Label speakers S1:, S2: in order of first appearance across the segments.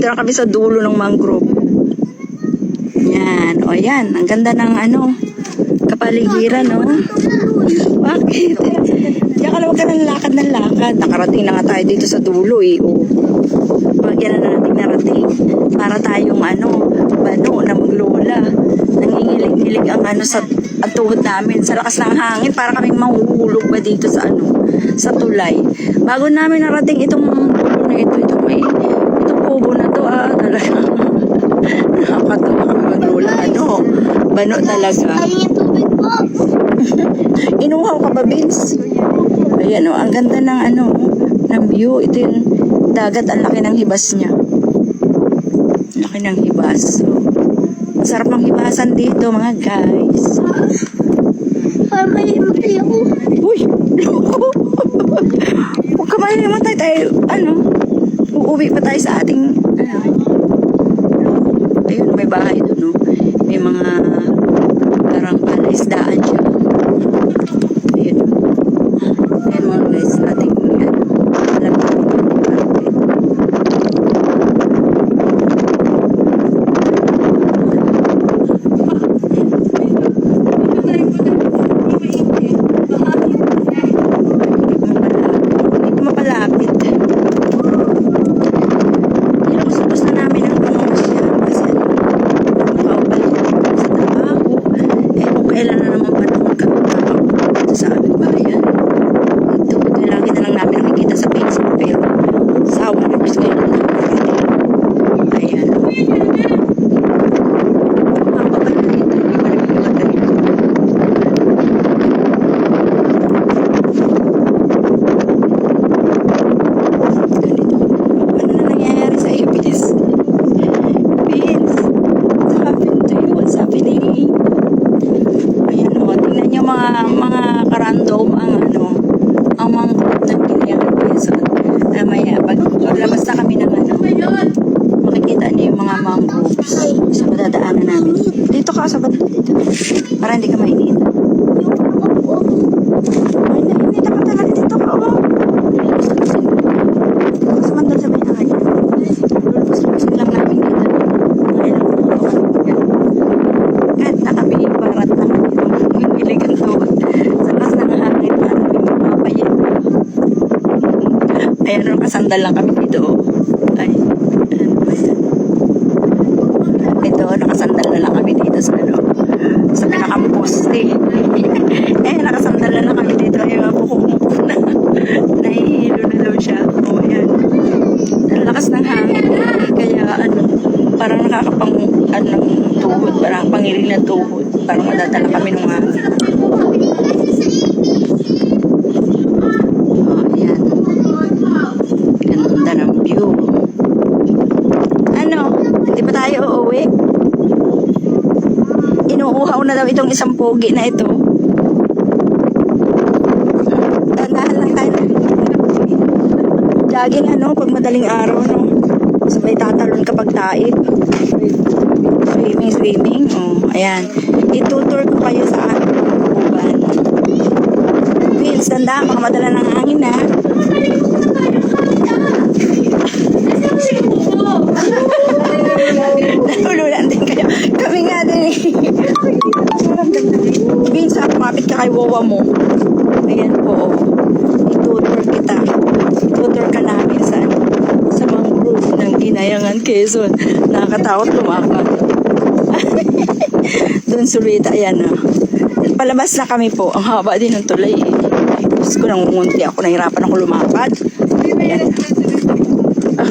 S1: Dito na kami sa dulo ng mangrove. Yan. O yan. Ang ganda ng kapaligiran, no? Bakit? Diyan ka lang, huwag ka ng lakad ng lakad. Nakarating na nga tayo dito sa dulo, eh. O. Pagyan na natin narating. Para tayong, bano na maglola. Nangingilig-nilig ang sa tuhod namin. Sa lakas ng hangin, para kaming mahuhulog ba dito sa sa tulay. Bago namin narating itong dulo na ito, itong kubo na to, talagang nakakatawa kami maglola. Bano talaga. Inuhaw ka ba, Vince? Ayan, ang ganda ng ng view. Ito yung dagat, ang laki ng hibas niya. Ang laki ng hibas. So, masarap ng hibasan dito, mga guys. Uy! Huwag ka mahimatay tayo. Uuwi pa tayo sa ating, ayun, may bahay doon, no? May mga parang palaisdaan siya. Ayun. Ayun, mga guys, ating, alam ko. Mga karandom ang mga ng Ginayan Quezon. Maya, pag labas na kami ng makikita niyo yung mga mangroves. So, madadaanan namin. Dito ka, sa banda dito. Para hindi ka mainit. Ay, nainit ako talaga dito ka, Sa banda sa may nakanya. Lulupos-lupos lang namin dito. Kahit na kami barat na yung iligan to. Ayan, kasandal lang kami dito. Ay, ito, nakasandal na lang kami dito sa sa pinakaposte. Nakasandal na lang kami dito. Ayun, puko na. Nahihilo na daw siya. O, ayan. Ang lakas ng hangin. Kaya, parang nakakapang, tuhod. Parang pangiling na tuhod. Parang madadala kami ng hangin. Hindi pa tayo uuwi. Inuuhaw na daw itong isang pogi na ito. Tandaan lang tayo. Jogging pag madaling araw, sabay tatalon kapag taib. Swimming. Ayan. Itutour ko kayo sa uban. Vince, tandaan, baka madala ng hangin, ha? Nahululan din kayo. Kami nga din. Vince, kapit ka kay wawa mo. Ayan po. Itutour kita. Itutour ka namin sa mangrove ng Ginayan Quezon. Nakakatakot lumakad. Doon sulita. Ayan, palabas na kami po. Ang haba din ng tulay. Diyos ko, nangungunti ako. Nahirapan ako lumakad. Ayan.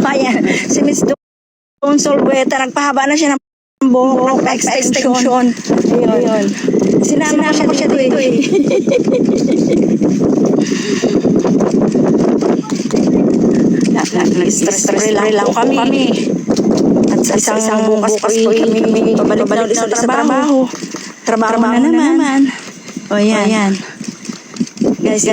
S1: Ayan. Si Miss Solweta, nagpahaba na siya ng buhok, extension. Ayun. Sinama ko siya dito, Stress lang kami. At sa isang bukas kami pabalik na ulit sa trabaho. Trabaho na naman. O yan. Guys,